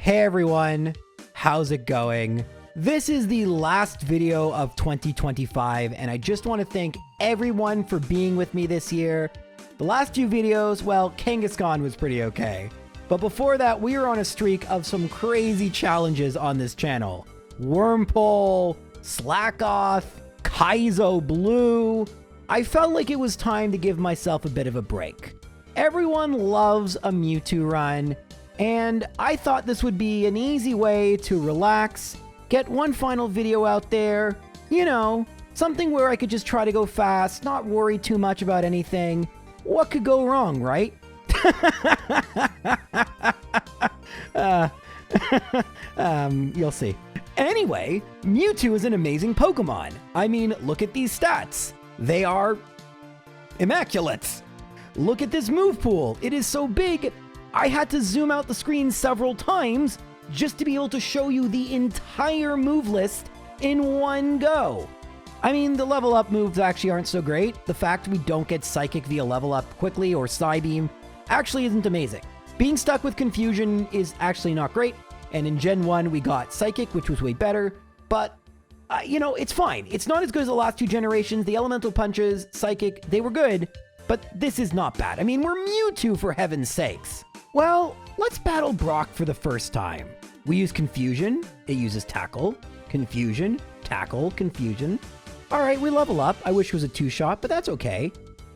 Hey everyone, how's it going? This is the last video of 2025 and I just want to thank everyone for being with me this year. The last few videos, well, Kangaskhan was pretty okay. But before that, we were on a streak of some crazy challenges on this channel. Wormpole, Slackoth, Kaizo Blue. I felt like it was time to give myself a bit of a break. Everyone loves a Mewtwo run, and I thought this would be an easy way to relax, get one final video out there, you know, something where I could just try to go fast, not worry too much about anything. What could go wrong, right? You'll see. Anyway, Mewtwo is an amazing Pokemon. I mean, look at these stats. They are immaculate. Look at this move pool. It is so big, I had to zoom out the screen several times just to be able to show you the entire move list in one go. I mean, the level up moves actually aren't so great. The fact we don't get Psychic via level up quickly or Psybeam actually isn't amazing. Being stuck with Confusion is actually not great. And in Gen 1, we got Psychic, which was way better. But, you know, it's fine. It's not as good as the last two generations. The Elemental Punches, Psychic, they were good. But this is not bad. I mean, we're Mewtwo for heaven's sakes. Well, let's battle Brock for the first time. We use Confusion. It uses Tackle, Confusion, Tackle, Confusion. All right, we level up. I wish it was a two-shot, but that's okay.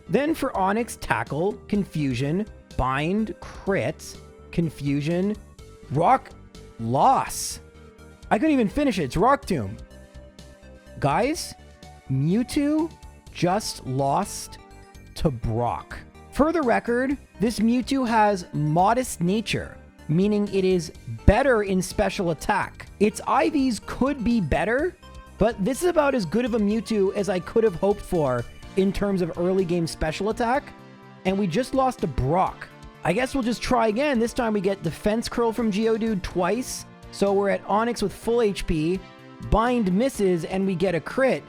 Then for Onix, Tackle, Confusion, Bind, Crit, Confusion, Rock, Loss. I couldn't even finish it. It's Rock Tomb. Guys, Mewtwo just lost to Brock. For the record, this Mewtwo has modest nature, meaning it is better in special attack. Its IVs could be better, but this is about as good of a Mewtwo as I could have hoped for in terms of early game special attack, and we just lost to Brock. I guess we'll just try again. This time we get Defense Curl from Geodude twice, so we're at Onix with full HP, Bind misses, and we get a crit.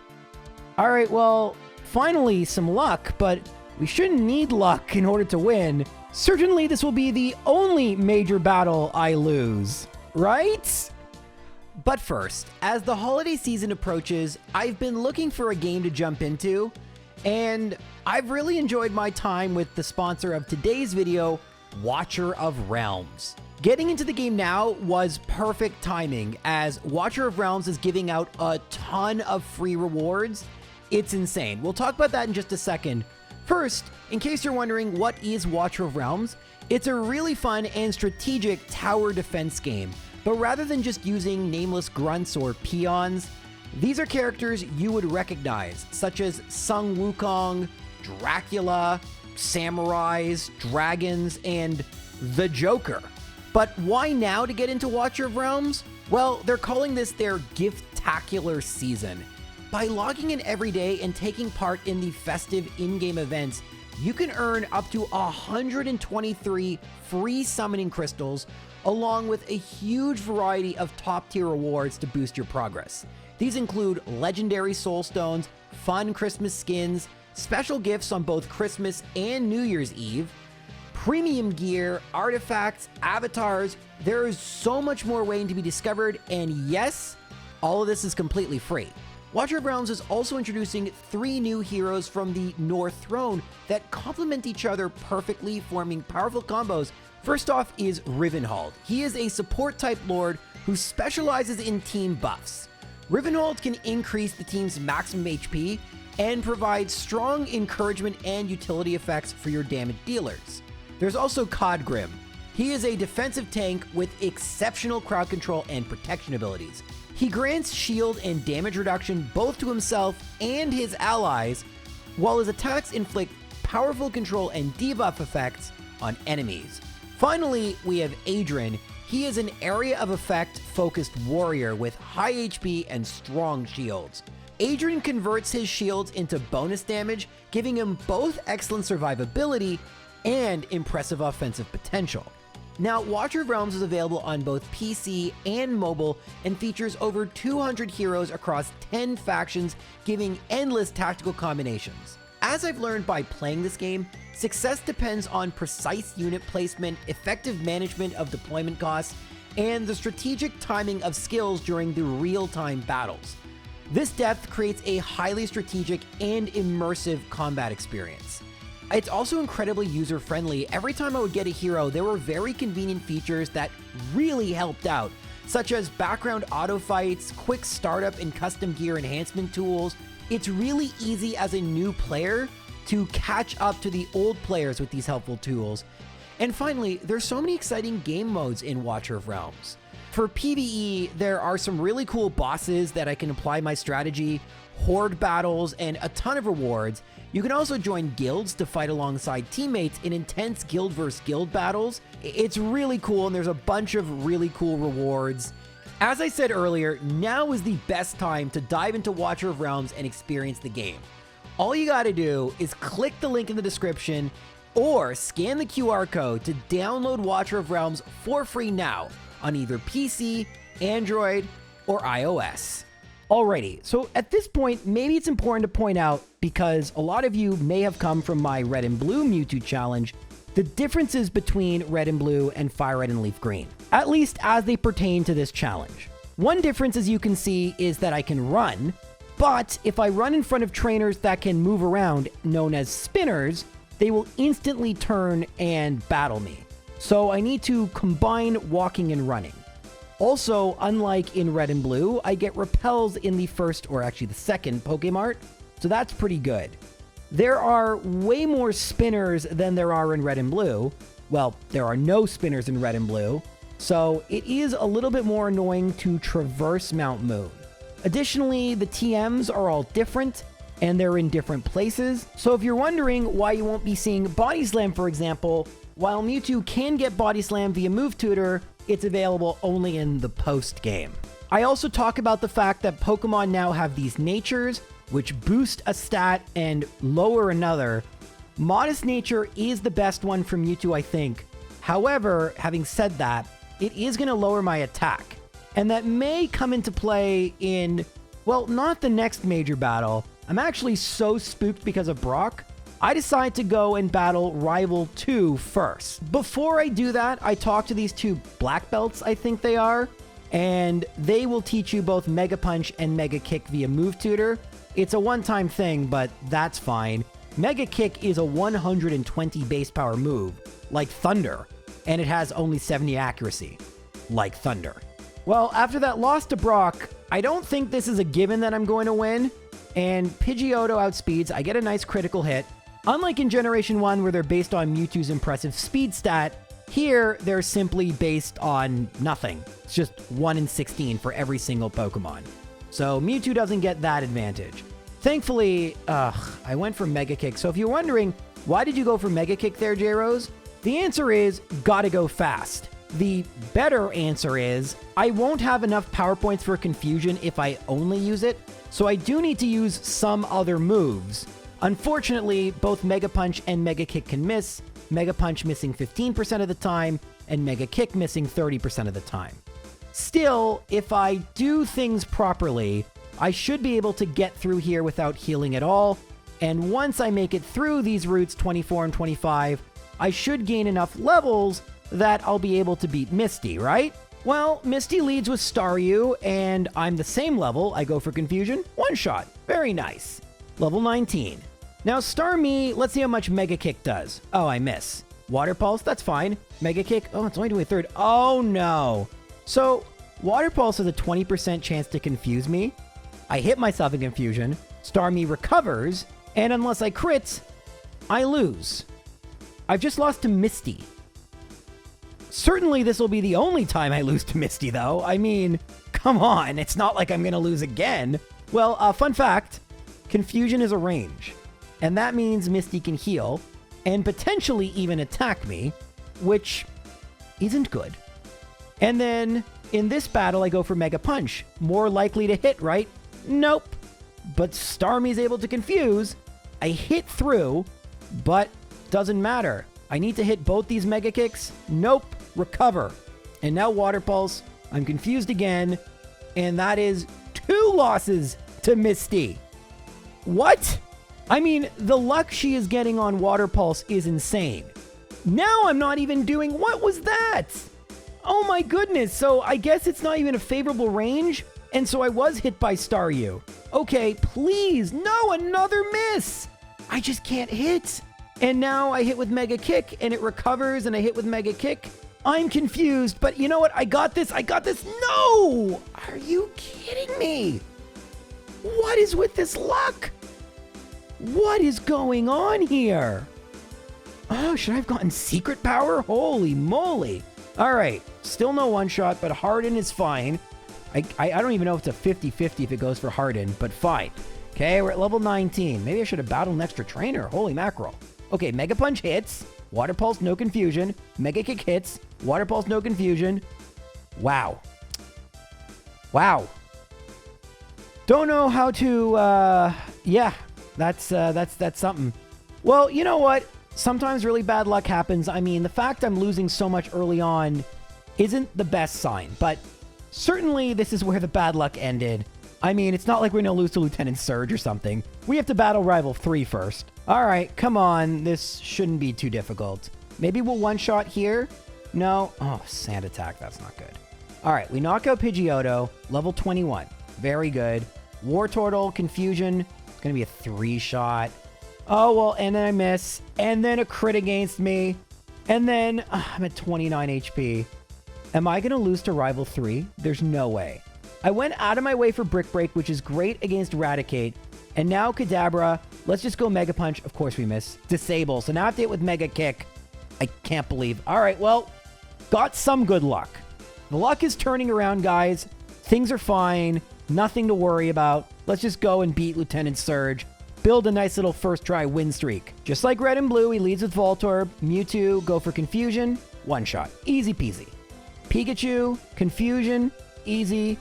Alright, well, finally some luck, but we shouldn't need luck in order to win. Certainly this will be the only major battle I lose, right? But first, as the holiday season approaches, I've been looking for a game to jump into, and I've really enjoyed my time with the sponsor of today's video, Watcher of Realms. Getting into the game now was perfect timing, as Watcher of Realms is giving out a ton of free rewards. It's insane. We'll talk about that in just a second. First, in case you're wondering what is Watcher of Realms, it's a really fun and strategic tower defense game. But rather than just using nameless grunts or peons, these are characters you would recognize, such as Sun Wukong, Dracula, samurais, dragons, and the Joker. But why now to get into Watcher of Realms? Well, they're calling this their Giftacular season. By logging in every day and taking part in the festive in-game events, you can earn up to 123 free summoning crystals, along with a huge variety of top-tier rewards to boost your progress. These include legendary soul stones, fun Christmas skins, special gifts on both Christmas and New Year's Eve, premium gear, artifacts, avatars. There is so much more waiting to be discovered, and yes, all of this is completely free. Watcher of Realms is also introducing 3 new heroes from the North Throne that complement each other perfectly, forming powerful combos. First off is Rivenhold. He is a support-type lord who specializes in team buffs. Rivenhold can increase the team's maximum HP and provide strong encouragement and utility effects for your damage dealers. There's also Codgrim. He is a defensive tank with exceptional crowd control and protection abilities. He grants shield and damage reduction both to himself and his allies, while his attacks inflict powerful control and debuff effects on enemies. Finally, we have Adrian. He is an area of effect focused warrior with high HP and strong shields. Adrian converts his shields into bonus damage, giving him both excellent survivability and impressive offensive potential. Now, Watcher of Realms is available on both PC and mobile and features over 200 heroes across 10 factions, giving endless tactical combinations. As I've learned by playing this game, success depends on precise unit placement, effective management of deployment costs, and the strategic timing of skills during the real-time battles. This depth creates a highly strategic and immersive combat experience. It's also incredibly user-friendly. Every time I would get a hero, there were very convenient features that really helped out, such as background auto fights, quick startup and custom gear enhancement tools. It's really easy as a new player to catch up to the old players with these helpful tools. And finally, there's so many exciting game modes in Watcher of Realms. For PvE, there are some really cool bosses that I can apply my strategy, horde battles, and a ton of rewards. You can also join guilds to fight alongside teammates in intense guild versus guild battles. It's really cool, and there's a bunch of really cool rewards. As I said earlier, now is the best time to dive into Watcher of Realms and experience the game. All you gotta do is click the link in the description or scan the QR code to download Watcher of Realms for free now on either PC, Android, or iOS. Alrighty, so at this point, maybe it's important to point out, because a lot of you may have come from my Red and Blue Mewtwo challenge, the differences between Red and Blue and Fire Red and Leaf Green, at least as they pertain to this challenge. One difference, as you can see, is that I can run, but if I run in front of trainers that can move around, known as spinners, they will instantly turn and battle me. So I need to combine walking and running. Also, unlike in Red and Blue, I get repels in the first, or actually the second, Pokemart, so that's pretty good. There are way more spinners than there are in Red and Blue. Well, there are no spinners in Red and Blue, so it is a little bit more annoying to traverse Mount Moon. Additionally, the TMs are all different, and they're in different places. So if you're wondering why you won't be seeing Body Slam, for example, while Mewtwo can get Body Slam via Move Tutor, it's available only in the post-game. I also talk about the fact that Pokemon now have these natures, which boost a stat and lower another. Modest Nature is the best one for Mewtwo, I think. However, having said that, it is going to lower my attack. And that may come into play in, well, not the next major battle. I'm actually so spooked because of Brock, I decide to go and battle Rival 2 first. Before I do that, I talk to these two black belts, I think they are, and they will teach you both Mega Punch and Mega Kick via Move Tutor. It's a one-time thing, but that's fine. Mega Kick is a 120 base power move, like Thunder, and it has only 70 accuracy, like Thunder. Well, after that loss to Brock, I don't think this is a given that I'm going to win, and Pidgeotto outspeeds. I get a nice critical hit. Unlike in Generation 1, where they're based on Mewtwo's impressive speed stat, here they're simply based on nothing. It's just 1 in 16 for every single Pokemon. So Mewtwo doesn't get that advantage. Thankfully, I went for Mega Kick. So if you're wondering, why did you go for Mega Kick there, J-Rose? The answer is, gotta go fast. The better answer is, I won't have enough power points for Confusion if I only use it, so I do need to use some other moves. Unfortunately, both Mega Punch and Mega Kick can miss, Mega Punch missing 15% of the time, and Mega Kick missing 30% of the time. Still, if I do things properly, I should be able to get through here without healing at all, and once I make it through these routes 24 and 25, I should gain enough levels that I'll be able to beat Misty, right? Well, Misty leads with Staryu, and I'm the same level. I go for Confusion. One shot. Very nice. Level 19. Now, Starmie, let's see how much Mega Kick does. Oh, I miss. Water Pulse, that's fine. Mega Kick, oh, it's only doing a third. Oh, no. So, Water Pulse has a 20% chance to confuse me. I hit myself in Confusion. Starmie recovers, and unless I crit, I lose. I've just lost to Misty. Certainly, this will be the only time I lose to Misty, though. I mean, come on, it's not like I'm going to lose again. Well, fun fact, Confusion is a range, and that means Misty can heal, and potentially even attack me, which isn't good. And then, in this battle, I go for Mega Punch. More likely to hit, right? Nope. But Starmie's able to confuse. I hit through, but doesn't matter. I need to hit both these Mega Kicks. Nope. Recover. And now Water Pulse. I'm confused again. And that is 2 losses to Misty. What? I mean, the luck she is getting on Water Pulse is insane. Now I'm not even doing... What was that? Oh my goodness, so I guess it's not even a favorable range, and so I was hit by Staryu. Okay, please, no, another miss! I just can't hit. And now I hit with Mega Kick, and it recovers, and I hit with Mega Kick. I'm confused, but you know what? I got this. No! Are you kidding me? What is with this luck? What is going on here? Oh, should I have gotten Secret Power? Holy moly. All right, still no one-shot, but Harden is fine. I don't even know if it's a 50-50 if it goes for Harden, but fine. Okay, we're at level 19. Maybe I should have battled an extra trainer. Holy mackerel. Okay, Mega Punch hits. Water Pulse, no confusion. Mega Kick hits. Water Pulse, no confusion. Wow. Wow. Don't know how to, yeah, that's something. Well, you know what? Sometimes really bad luck happens. I mean, the fact I'm losing so much early on isn't the best sign, but certainly this is where the bad luck ended. I mean, it's not like we're going to lose to Lieutenant Surge or something. We have to battle Rival 3 first. All right, come on. This shouldn't be too difficult. Maybe we'll one-shot here. No. Oh, Sand Attack. That's not good. All right, we knock out Pidgeotto. Level 21. Very good. Wartortle, Confusion. It's going to be a 3-shot. Oh, well, and then I miss. And then a crit against me. And then I'm at 29 HP. Am I going to lose to Rival 3? There's no way. I went out of my way for Brick Break, which is great against Eradicate. And now Kadabra. Let's just go Mega Punch. Of course we miss. Disable. So now I have to hit with Mega Kick. I can't believe. All right, well, got some good luck. The luck is turning around, guys. Things are fine. Nothing to worry about. Let's just go and beat Lieutenant Surge. Build a nice little first try win streak. Just like Red and Blue, he leads with Voltorb. Mewtwo, go for Confusion. One shot. Easy peasy. Pikachu, Confusion. Easy.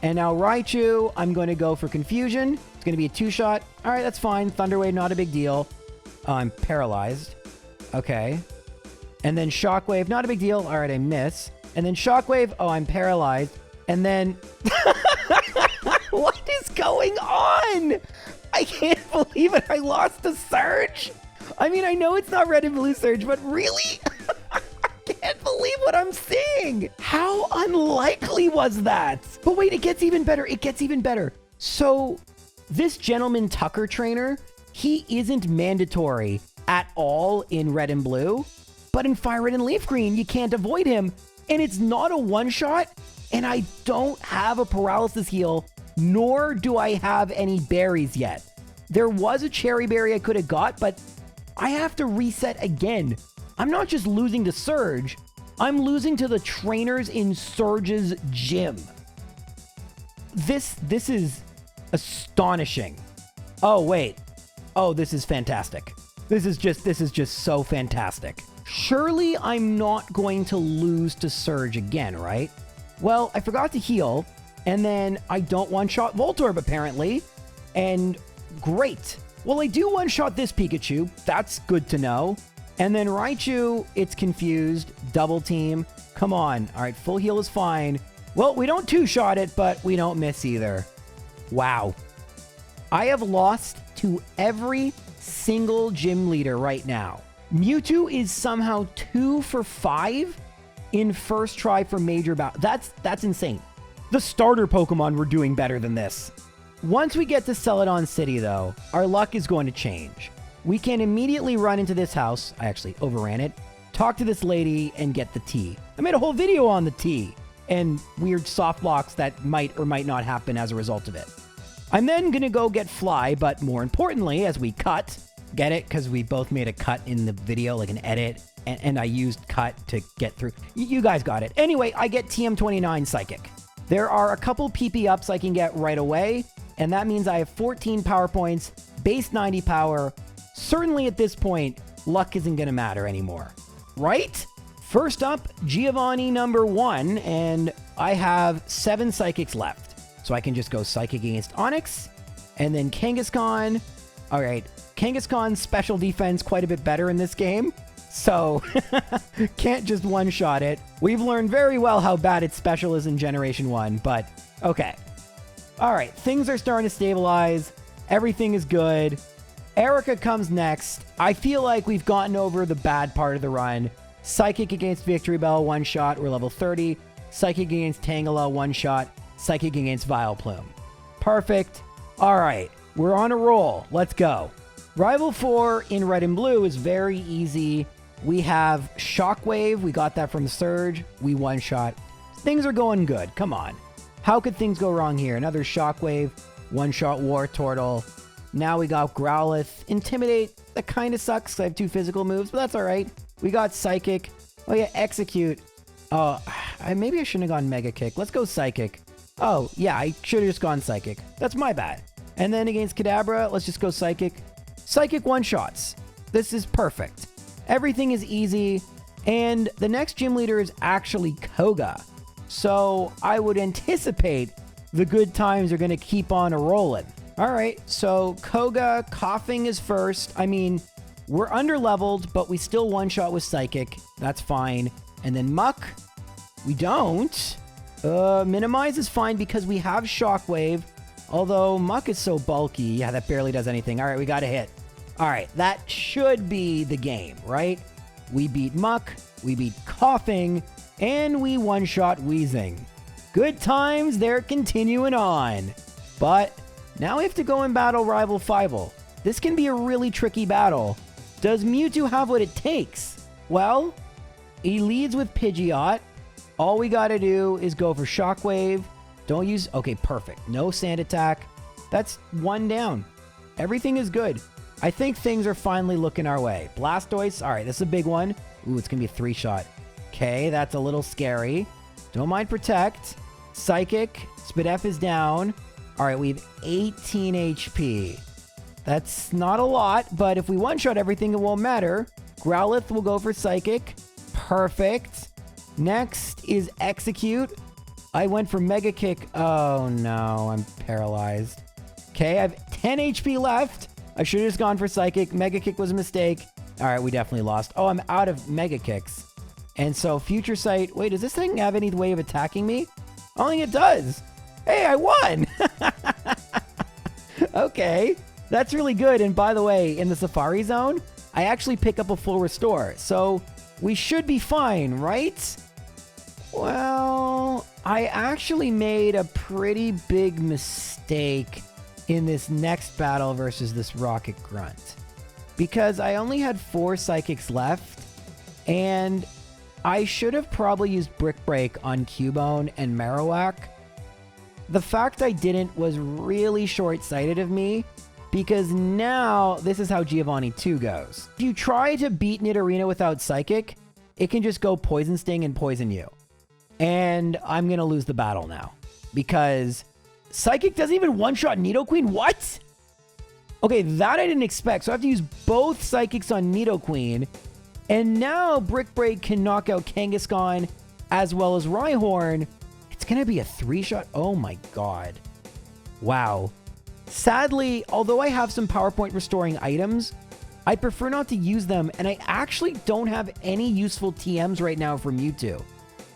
And now Raichu, I'm going to go for Confusion. It's going to be a 2-shot. All right, that's fine. Thunder Wave, not a big deal. Oh, I'm paralyzed. Okay. And then Shockwave, not a big deal. All right, I miss. And then Shockwave, oh, I'm paralyzed. And then... What is going on? I can't believe it. I lost to Surge. I mean, I know it's not Red and Blue Surge, but really? I can't believe what I'm seeing. How unlikely was that? But wait, it gets even better. It gets even better. So this Gentleman Tucker trainer, he isn't mandatory at all in Red and Blue, but in Fire Red and Leaf Green, you can't avoid him. And it's not a one-shot, and I don't have a paralysis heal, nor do I have any berries yet. There was a cherry berry I could have got, but I have to reset again. I'm not just losing to Surge, I'm losing to the trainers in Surge's gym. This is astonishing. Oh, wait. Oh, this is fantastic. This is just so fantastic. Surely I'm not going to lose to Surge again, right? Well, I forgot to heal, and then I don't one-shot Voltorb, apparently. And great. Well, I do one-shot this Pikachu. That's good to know. And then Raichu, it's confused. Double team. Come on. All right, full heal is fine. Well, we don't two-shot it, but we don't miss either. Wow. I have lost to every single gym leader right now. Mewtwo is somehow 2 for 5 in first try for major battle. That's insane. The starter Pokemon were doing better than this. Once we get to Celadon City, though, our luck is going to change. We can immediately run into this house. I actually overran it. Talk to this lady and get the tea. I made a whole video on the tea and weird soft blocks that might or might not happen as a result of it. I'm then going to go get Fly, but more importantly, as we cut, get it? Because we both made a cut in the video, like an edit, and I used cut to get through. You guys got it. Anyway, I get TM29 Psychic. There are a couple PP ups I can get right away, and that means I have 14 power points, base 90 power. Certainly at this point, luck isn't going to matter anymore, right? First up, Giovanni number 1, and I have 7 Psychics left. So I can just go Psychic against Onix, and then Kangaskhan. All right, Kangaskhan's special defense quite a bit better in this game, so can't just one-shot it. We've learned very well how bad its special is in Generation 1, but okay. All right, things are starting to stabilize. Everything is good. Erica comes next. I feel like we've gotten over the bad part of the run. Psychic against Victory Bell, one shot, we're level 30. Psychic against Tangela, one shot. Psychic against Vileplume. Perfect. All right, we're on a roll. Let's go. Rival 4 in red and blue is very easy. We have Shockwave. We got that from Surge. We one shot. Things are going good. Come on. How could things go wrong here? Another Shockwave. One shot War Turtle. Now we got Growlithe. Intimidate. That kind of sucks. I have 2 physical moves, but that's all right. We got Psychic. Oh yeah, Execute. Oh, maybe I shouldn't have gone Mega Kick. Let's go Psychic. Oh yeah, I should have just gone Psychic. That's my bad. And then against Kadabra, let's just go Psychic. Psychic one shots. This is perfect. Everything is easy. And the next gym leader is actually Koga. So I would anticipate the good times are going to keep on a-rolling. All right, so Koga, Coughing is first. I mean, we're under-leveled, but we still one-shot with Psychic. That's fine. And then Muck, we don't. Minimize is fine because we have Shockwave. Although Muck is so bulky. Yeah, that barely does anything. All right, we got a hit. All right, that should be the game, right? We beat Muck, we beat Coughing, and we one-shot Wheezing. Good times, they're continuing on. But now we have to go and battle Rival Fivel. This can be a really tricky battle. Does Mewtwo have what it takes? Well, he leads with Pidgeot. All we gotta do is go for Shockwave. Don't use... Okay, perfect. No Sand Attack. That's one down. Everything is good. I think things are finally looking our way. Blastoise. All right, this is a big one. Ooh, it's gonna be a 3-shot. Okay, that's a little scary. Don't mind Protect. Psychic. Spadef is down. All right, we have 18 HP. That's not a lot, but if we one-shot everything, it won't matter. Growlithe will go for Psychic. Perfect. Next is Execute. I went for Mega Kick. Oh, no. I'm paralyzed. Okay, I have 10 HP left. I should have just gone for Psychic. Mega Kick was a mistake. All right, we definitely lost. Oh, I'm out of Mega Kicks. And so Future Sight. Wait, does this thing have any way of attacking me? I don't think it does. Hey, I won! Okay, that's really good. And by the way, in the Safari Zone, I actually pick up a full restore. So we should be fine, right? Well, I actually made a pretty big mistake in this next battle versus this Rocket Grunt. Because I only had 4 Psychics left, and I should have probably used Brick Break on Cubone and Marowak. The fact I didn't was really short-sighted of me, because now this is how Giovanni 2 goes. If you try to beat Nidorino without Psychic, it can just go Poison Sting and poison you. And I'm going to lose the battle now, because Psychic doesn't even one-shot Nidoqueen? What? Okay, that I didn't expect. So I have to use both Psychics on Nidoqueen. And now Brick Break can knock out Kangaskhan as well as Rhyhorn. It's going to be a 3-shot. Oh my god. Wow. Sadly, although I have some PowerPoint restoring items, I prefer not to use them, and I actually don't have any useful TMs right now for Mewtwo.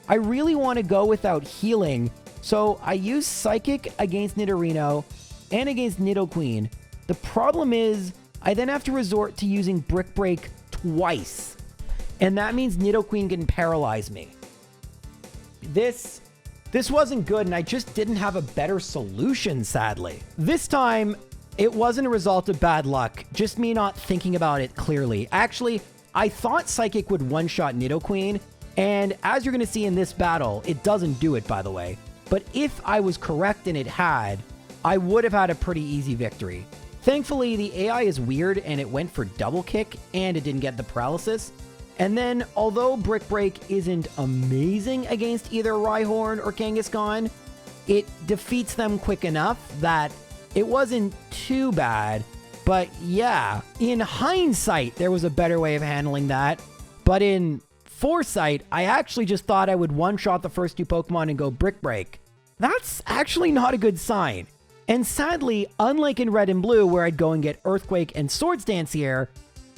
I really want to go without healing, so I use Psychic against Nidorino and against Nidoqueen. The problem is, I then have to resort to using Brick Break twice, and that means Nidoqueen can paralyze me. This wasn't good, and I just didn't have a better solution, sadly. This time, it wasn't a result of bad luck, just me not thinking about it clearly. Actually, I thought Psychic would one-shot Nidoqueen, and as you're going to see in this battle, it doesn't do it, by the way. But if I was correct and it had, I would have had a pretty easy victory. Thankfully, the AI is weird, and it went for Double Kick, and it didn't get the paralysis. And then, although Brick Break isn't amazing against either Rhyhorn or Kangaskhan, it defeats them quick enough that it wasn't too bad. But yeah, in hindsight, there was a better way of handling that. But in foresight, I actually just thought I would one-shot the first 2 Pokemon and go Brick Break. That's actually not a good sign. And sadly, unlike in Red and Blue, where I'd go and get Earthquake and Swords Dance here,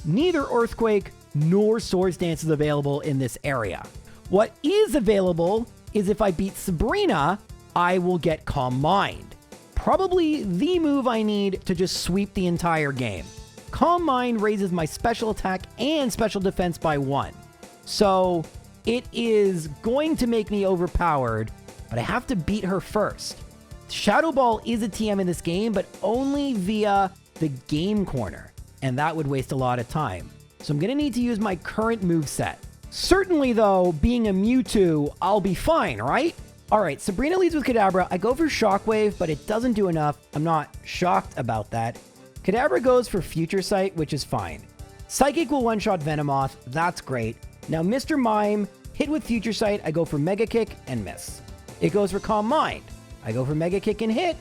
neither Earthquake nor Swords Dance is available in this area. What is available is if I beat Sabrina, I will get Calm Mind. Probably the move I need to just sweep the entire game. Calm Mind raises my special attack and special defense by 1. So it is going to make me overpowered, but I have to beat her first. Shadow Ball is a TM in this game, but only via the game corner, and that would waste a lot of time. So I'm going to need to use my current moveset. Certainly, though, being a Mewtwo, I'll be fine, right? All right, Sabrina leads with Kadabra. I go for Shockwave, but it doesn't do enough. I'm not shocked about that. Kadabra goes for Future Sight, which is fine. Psychic will one-shot Venomoth. That's great. Now, Mr. Mime, hit with Future Sight. I go for Mega Kick and miss. It goes for Calm Mind. I go for Mega Kick and hit.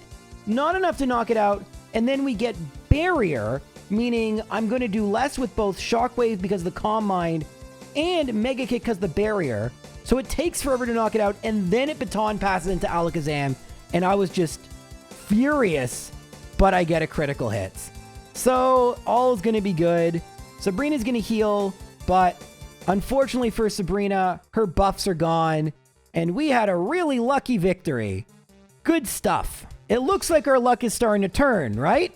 Not enough to knock it out. And then we get Barrier, meaning I'm going to do less with both Shockwave because of the Calm Mind and Mega Kick because of the Barrier. So it takes forever to knock it out, and then it baton passes into Alakazam, and I was just furious, but I get a critical hit. So all is going to be good. Sabrina's going to heal, but unfortunately for Sabrina, her buffs are gone, and we had a really lucky victory. Good stuff. It looks like our luck is starting to turn, right?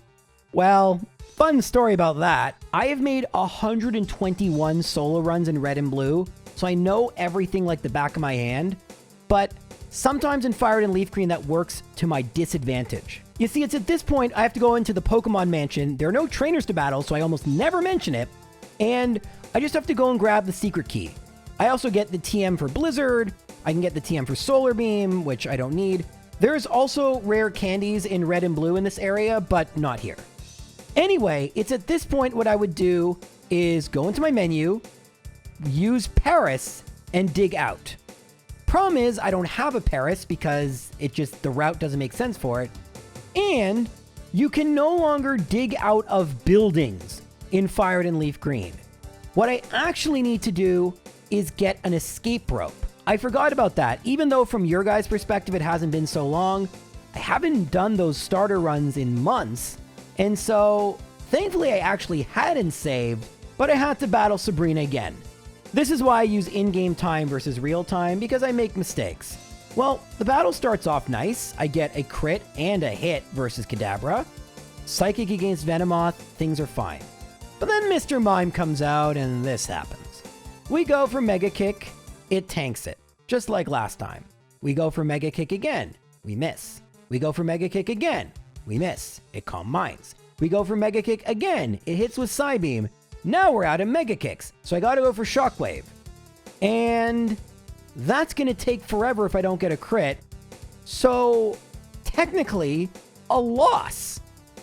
Well, fun story about that. I have made 121 solo runs in Red and Blue, so I know everything like the back of my hand, but sometimes in Fire and Leaf Green that works to my disadvantage. You see, it's at this point I have to go into the Pokemon Mansion. There are no trainers to battle, so I almost never mention it, and I just have to go and grab the secret key. I also get the TM for Blizzard, I can get the TM for Solar Beam, which I don't need. There's also rare candies in Red and Blue in this area, but not here. Anyway, it's at this point what I would do is go into my menu, use Paris, and dig out. Problem is, I don't have a Paris because the route doesn't make sense for it. And you can no longer dig out of buildings in Fire and Leaf Green. What I actually need to do is get an escape rope. I forgot about that. Even though from your guys' perspective it hasn't been so long, I haven't done those starter runs in months. And so, thankfully I actually hadn't saved, but I had to battle Sabrina again. This is why I use in-game time versus real time, because I make mistakes. Well, the battle starts off nice. I get a crit and a hit versus Kadabra. Psychic against Venomoth, things are fine. But then Mr. Mime comes out and this happens. We go for Mega Kick, it tanks it, just like last time. We go for Mega Kick again, we miss. We go for Mega Kick again, we miss. It Calm Minds. We go for Mega Kick again, it hits with Psybeam. Now we're out of Mega Kicks, so I gotta go for Shockwave. And that's gonna take forever if I don't get a crit. So, technically, a loss.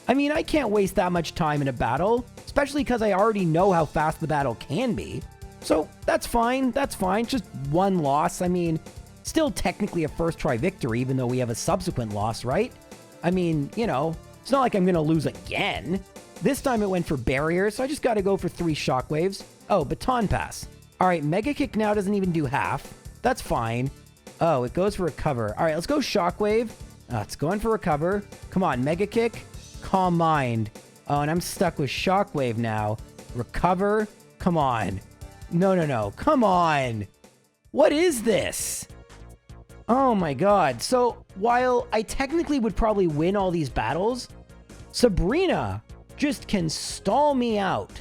I mean, I can't waste that much time in a battle, especially because I already know how fast the battle can be. So, that's fine, just one loss. I mean, still technically a first try victory, even though we have a subsequent loss, right? I mean, you know, it's not like I'm gonna lose again. This time it went for Barrier, so I just gotta go for 3 Shockwaves. Oh, Baton Pass. Alright, Mega Kick now doesn't even do half. That's fine. Oh, it goes for Recover. Alright, let's go Shockwave. It's going for Recover. Come on, Mega Kick. Calm Mind. Oh, and I'm stuck with Shockwave now. Recover. Come on. No. Come on. What is this? Oh my god. So, while I technically would probably win all these battles, Sabrina just can stall me out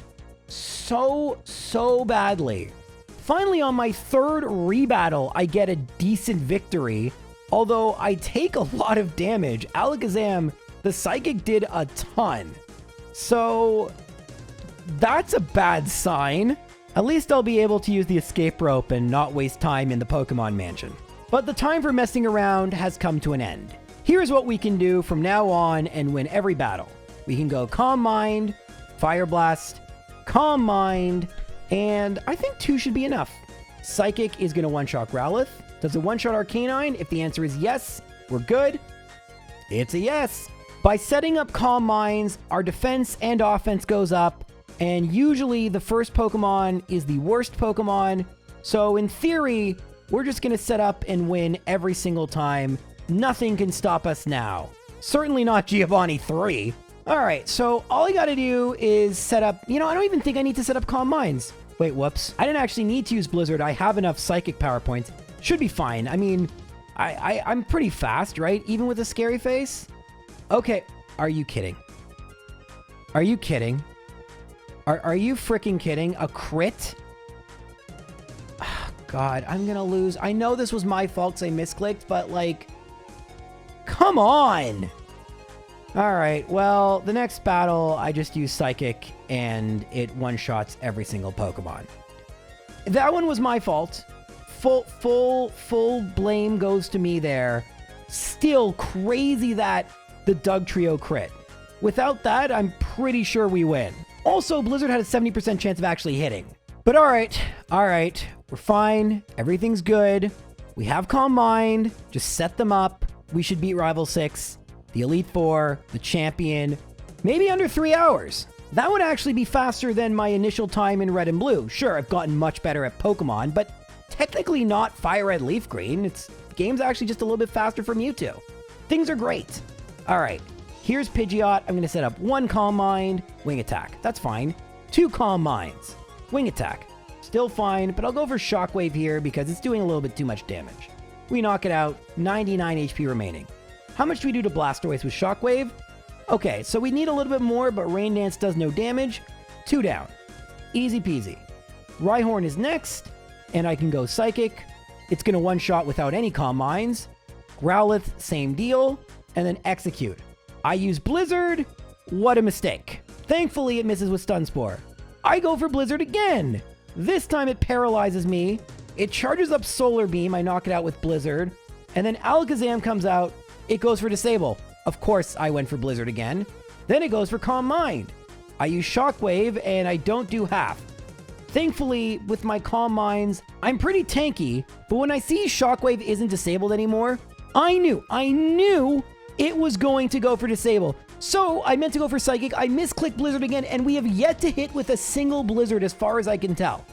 so badly. Finally, on my 3rd rebattle, I get a decent victory, although I take a lot of damage. Alakazam, the Psychic did a ton. So, that's a bad sign. At least I'll be able to use the escape rope and not waste time in the Pokemon Mansion. But the time for messing around has come to an end. Here's what we can do from now on and win every battle. We can go Calm Mind, Fire Blast, Calm Mind, and I think 2 should be enough. Psychic is going to one-shot Growlithe. Does it one-shot Arcanine? If the answer is yes, we're good. It's a yes. By setting up Calm Minds, our defense and offense goes up, and usually the first Pokemon is the worst Pokemon, so in theory, we're just going to set up and win every single time. Nothing can stop us now. Certainly not Giovanni 3. Alright, so all I gotta do is set up... You know, I don't even think I need to set up Calm Minds. Wait, whoops. I didn't actually need to use Blizzard. I have enough Psychic power points. Should be fine. I mean, I'm pretty fast, right? Even with a scary face? Okay. Are you kidding? Are you kidding? Are you freaking kidding? A crit? God, I'm gonna lose. I know this was my fault because I misclicked, but like, come on. All right, well, the next battle, I just use Psychic and it one-shots every single Pokemon. That one was my fault. Full blame goes to me there. Still crazy that the Doug Trio crit. Without that, I'm pretty sure we win. Also, Blizzard had a 70% chance of actually hitting. But all right, we're fine. Everything's good. We have Calm Mind. Just set them up. We should beat Rival 6, the Elite Four, the Champion, maybe under 3 hours. That would actually be faster than my initial time in Red and Blue. Sure, I've gotten much better at Pokemon, but technically not Fire Red, Leaf Green. The game's actually just a little bit faster for Mewtwo. Things are great. All right, here's Pidgeot. I'm going to set up 1 Calm Mind, Wing Attack. That's fine. 2 Calm Minds, Wing Attack. Still fine, but I'll go for Shockwave here because it's doing a little bit too much damage. We knock it out, 99 HP remaining. How much do we do to Blastoise with Shockwave? Okay, so we need a little bit more, but Rain Dance does no damage. 2 down. Easy peasy. Rhyhorn is next, and I can go Psychic. It's going to one-shot without any Calm Minds. Growlithe, same deal, and then Execute. I use Blizzard. What a mistake. Thankfully, it misses with Stun Spore. I go for Blizzard again. This time it paralyzes me. It charges up Solar Beam. I knock it out with Blizzard. And then Alakazam comes out. It goes for Disable. Of course, I went for Blizzard again. Then it goes for Calm Mind. I use Shockwave, and I don't do half. Thankfully, with my Calm Minds, I'm pretty tanky, but when I see Shockwave isn't disabled anymore, I knew it was going to go for Disable. So I meant to go for Psychic. I misclicked Blizzard again, and we have yet to hit with a single Blizzard as far as I can tell.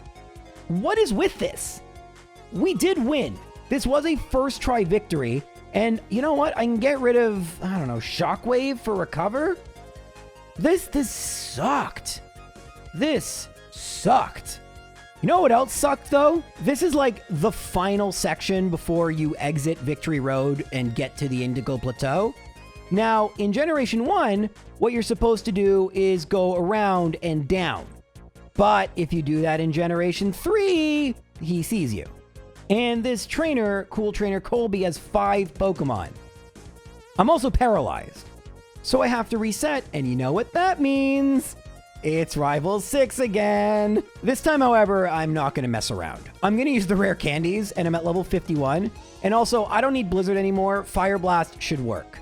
What is with this? We did win. This was a first try victory. And you know what? I can get rid of, I don't know, Shockwave for Recover? This sucked. This sucked. You know what else sucked, though? This is like the final section before you exit Victory Road and get to the Indigo Plateau. Now, in Generation 1, what you're supposed to do is go around and down. But if you do that in Generation 3, he sees you. And this trainer, Cool Trainer Colby, has 5 Pokemon. I'm also paralyzed. So I have to reset, and you know what that means? It's Rival 6 again. This time, however, I'm not going to mess around. I'm going to use the rare candies, and I'm at level 51. And also, I don't need Blizzard anymore. Fire Blast should work.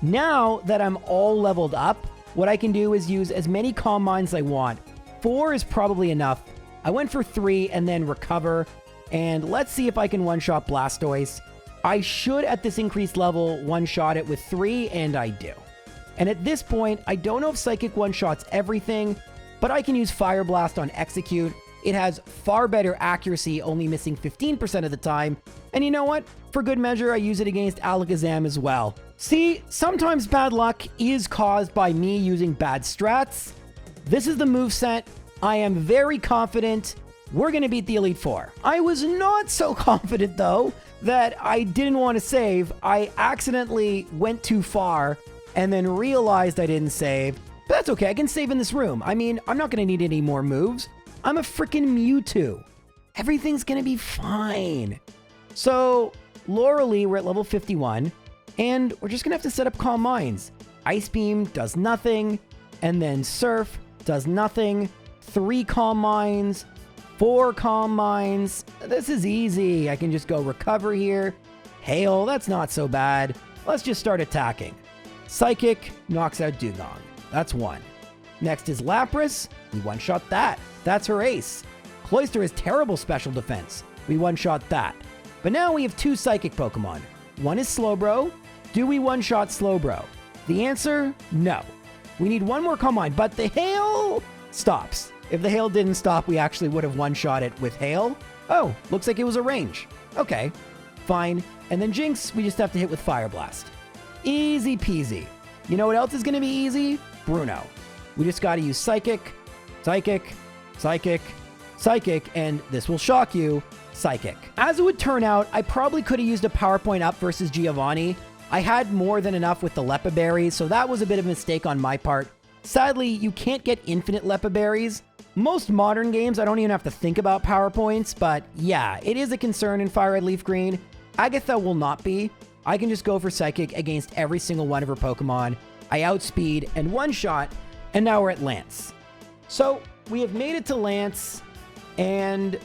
Now that I'm all leveled up, what I can do is use as many Calm Minds as I want. 4 is probably enough. I went for 3 and then Recover. And let's see if I can one-shot Blastoise. I should, at this increased level, one-shot it with 3, and I do. And at this point, I don't know if Psychic one-shots everything, but I can use Fire Blast on Execute. It has far better accuracy, only missing 15% of the time. And you know what? For good measure, I use it against Alakazam as well. See, sometimes bad luck is caused by me using bad strats. This is the moveset. I am very confident we're going to beat the Elite Four. I was not so confident, though, that I didn't want to save. I accidentally went too far and then realized I didn't save. But that's okay. I can save in this room. I mean, I'm not going to need any more moves. I'm a freaking Mewtwo. Everything's going to be fine. So, Lauralee, we're at level 51, and we're just going to have to set up Calm Minds. Ice Beam does nothing, and then Surf does nothing. 3 Calm Minds, 4 Calm Minds. This is easy. I can just go Recover here. Hail, that's not so bad. Let's just start attacking. Psychic knocks out Dugong. That's 1. Next is Lapras. We one-shot that. That's her ace. Cloyster has terrible special defense. We one-shot that. But now we have 2 Psychic Pokemon. One is Slowbro. Do we one-shot Slowbro? The answer, no. We need 1 more Calm Mind, but the Hail stops. If the Hail didn't stop, we actually would have one-shot it with Hail. Oh, looks like it was a range. Okay, fine. And then Jinx, we just have to hit with Fire Blast. Easy peasy. You know what else is going to be easy? Bruno. We just got to use Psychic, Psychic, Psychic, Psychic, and this will shock you, Psychic. As it would turn out, I probably could have used a PowerPoint up versus Giovanni. I had more than enough with the Lepa Berries, so that was a bit of a mistake on my part. Sadly, you can't get infinite Lepa Berries, Most modern games, I don't even have to think about power points, but yeah, it is a concern in Fire Red Leaf Green. Agatha will not be. I can just go for Psychic against every single one of her Pokemon. I outspeed and one-shot, and now we're at Lance. So we have made it to Lance, and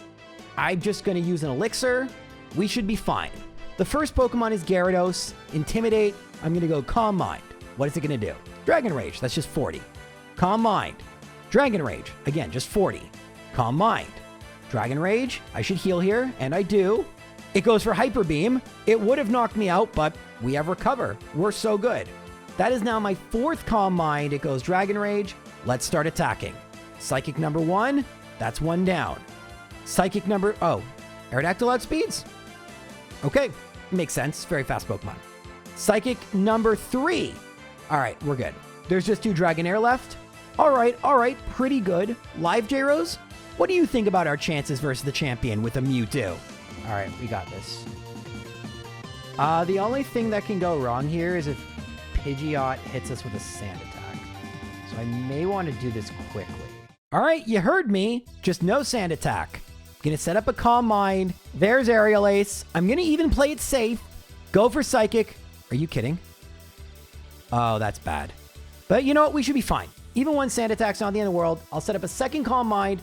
I'm just going to use an Elixir. We should be fine. The first Pokemon is Gyarados. Intimidate. I'm going to go Calm Mind. What is it going to do? Dragon Rage. That's just 40. Calm Mind. Dragon Rage. Again, just 40. Calm Mind. Dragon Rage. I should heal here, and I do. It goes for Hyper Beam. It would have knocked me out, but we have Recover. We're so good. That is now my 4th Calm Mind. It goes Dragon Rage. Let's start attacking. Psychic number 1. That's 1 down. Psychic number... Oh, Aerodactyl outspeeds? Okay, makes sense. Very fast Pokemon. Psychic number 3. All right, we're good. There's just 2 Dragonair left. All right, pretty good. Live J-Rose, what do you think about our chances versus the champion with a Mewtwo? All right, we got this. The only thing that can go wrong here is if Pidgeot hits us with a Sand attack. So I may want to do this quickly. All right, you heard me. Just no Sand attack. Gonna set up a Calm Mind. There's Aerial Ace. I'm gonna even play it safe. Go for Psychic. Are you kidding? Oh, that's bad. But you know what? We should be fine. Even one Sand attack's not the end of the world. I'll set up a second Calm Mind.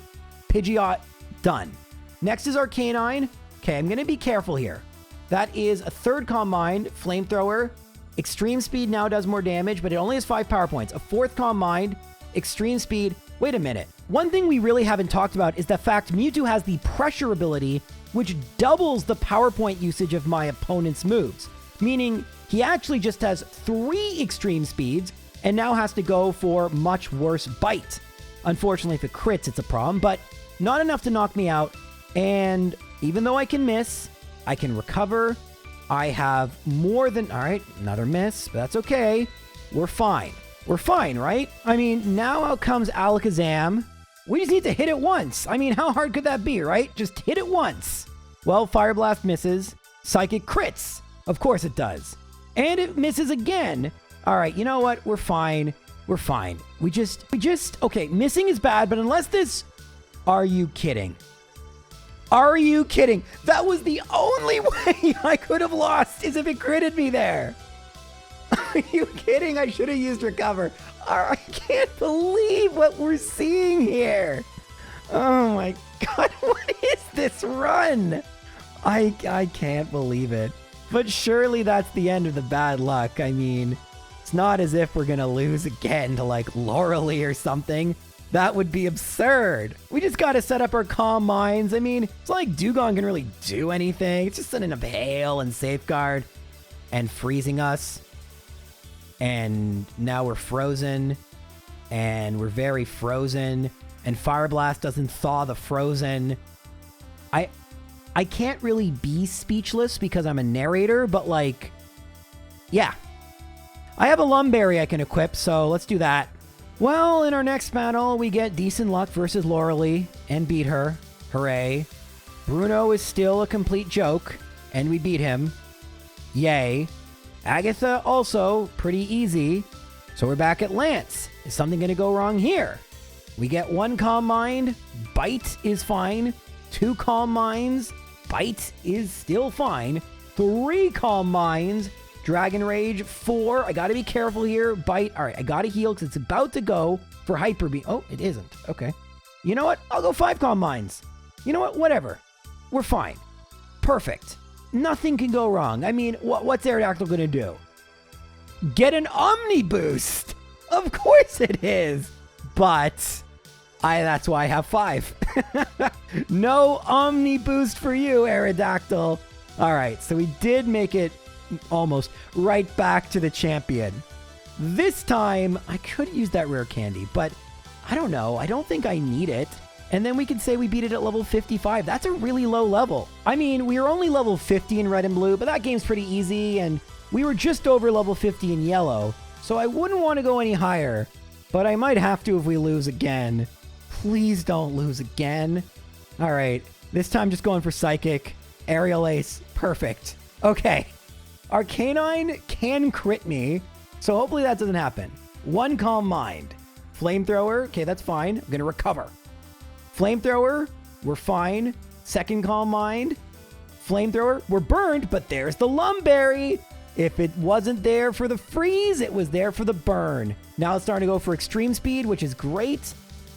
Pidgeot, done. Next is Arcanine. Okay, I'm gonna be careful here. That is a 3rd Calm Mind. Flamethrower. Extreme Speed now does more damage, but it only has 5 power points. A 4th Calm Mind. Extreme Speed. Wait a minute. One thing we really haven't talked about is the fact Mewtwo has the Pressure ability, which doubles the power point usage of my opponent's moves. Meaning, he actually just has 3 Extreme Speeds, and now has to go for much worse Bite. Unfortunately, if it crits, it's a problem, but not enough to knock me out. And even though I can miss, I can recover. I have more than... All right, another miss, but that's okay. We're fine. We're fine, right? I mean, now out comes Alakazam. We just need to hit it once. I mean, how hard could that be, right? Just hit it once. Well, Fire Blast misses. Psychic crits. Of course it does. And it misses again. All right, you know what? We're fine. We're fine. We just... Okay, missing is bad, but unless this... Are you kidding? Are you kidding? That was the only way I could have lost, is if it critted me there. Are you kidding? I should have used Recover. I can't believe what we're seeing here. Oh my God, what is this run? I can't believe it. But surely that's the end of the bad luck. I mean, it's not as if we're gonna lose again to like Lorelie or something. That would be absurd. We just gotta set up our Calm Minds. I mean, it's not like Dugong can really do anything. It's just setting up Hail and Safeguard and freezing us. And now we're frozen. And we're very frozen. And Fire Blast doesn't thaw the frozen. I can't really be speechless because I'm a narrator, but like, yeah. I have a Lumberry I can equip, so let's do that. Well, in our next battle, we get decent luck versus Lorelie and beat her. Hooray. Bruno is still a complete joke, and we beat him. Yay. Agatha also pretty easy. So we're back at Lance. Is something going to go wrong here? We get 1 Calm Mind. Bite is fine. 2 Calm Minds. Bite is still fine. 3 Calm Minds. Dragon Rage. 4. I got to be careful here. Bite. All right, I got to heal because it's about to go for Hyper Beam. Oh, it isn't. Okay. You know what? I'll go 5 Calm Minds. You know what? Whatever. We're fine. Perfect. Nothing can go wrong. I mean, what's Aerodactyl going to do? Get an Omni Boost. Of course it is. But that's why I have 5. No Omni Boost for you, Aerodactyl. All right, so we did make it almost right back to the champion. This time, I could use that rare candy, but I don't know. I don't think I need it. And then we could say we beat it at level 55. That's a really low level. I mean, we were only level 50 in red and blue, but that game's pretty easy, and we were just over level 50 in yellow, so I wouldn't want to go any higher, but I might have to if we lose again. Please don't lose again. All right, this time just going for Psychic. Aerial Ace, perfect. Okay, Arcanine can crit me, so hopefully that doesn't happen. 1 Calm Mind. Flamethrower, okay, that's fine. I'm going to recover. Flamethrower, we're fine. Second Calm Mind. Flamethrower, we're burned, but there's the Lumberry. If it wasn't there for the freeze, it was there for the burn. Now it's starting to go for extreme speed, which is great.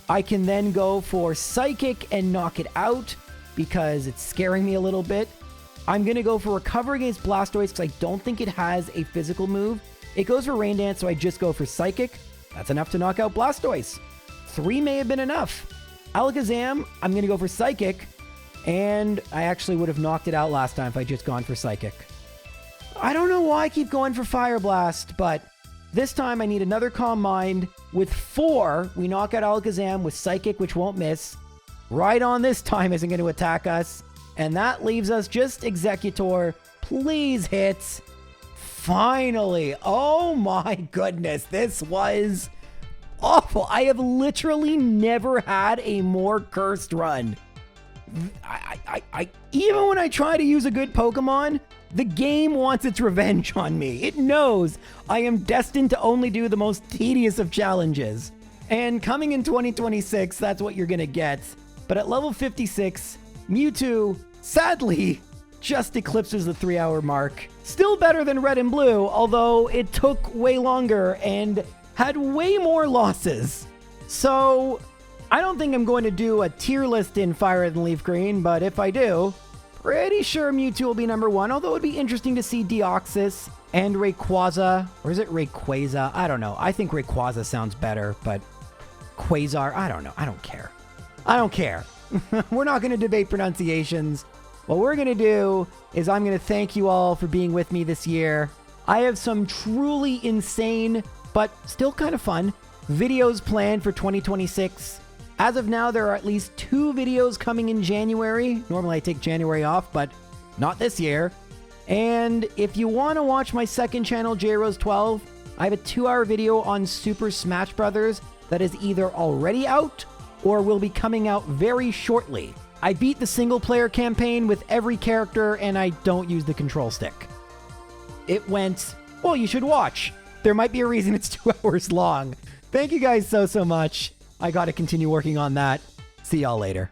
I can then go for Psychic and knock it out because it's scaring me a little bit. I'm going to go for Recover against Blastoise because I don't think it has a physical move. It goes for Rain Dance, so I just go for Psychic. That's enough to knock out Blastoise. 3 may have been enough. Alakazam, I'm going to go for Psychic, and I actually would have knocked it out last time if I just gone for Psychic. I don't know why I keep going for Fire Blast, but this time I need another Calm Mind. With 4, we knock out Alakazam with Psychic, which won't miss. Rhydon this time isn't going to attack us, and that leaves us just Executor. Please hit. Finally. Oh my goodness, this was awful. I have literally never had a more cursed run. Even when I try to use a good Pokemon, the game wants its revenge on me. It knows I am destined to only do the most tedious of challenges. And coming in 2026, that's what you're gonna get. But at level 56, Mewtwo, sadly, just eclipses the 3-hour mark. Still better than Red and Blue, although it took way longer and had way more losses. So I don't think I'm going to do a tier list in Fire Red and Leaf Green, but if I do, pretty sure Mewtwo will be number 1, although it'd be interesting to see Deoxys and Rayquaza, or is it Rayquaza? I don't know. I think Rayquaza sounds better, but Quasar, I don't know. I don't care. I don't care. We're not going to debate pronunciations. What we're going to do is I'm going to thank you all for being with me this year. I have some truly insane, but still kind of fun videos planned for 2026. As of now, there are at least 2 videos coming in January. Normally I take January off, but not this year. And if you want to watch my second channel, JRose12, I have a 2-hour video on Super Smash Bros. That is either already out or will be coming out very shortly. I beat the single-player campaign with every character, and I don't use the control stick. It went, well, you should watch. There might be a reason it's 2 hours long. Thank you guys so much. I got to continue working on that. See y'all later.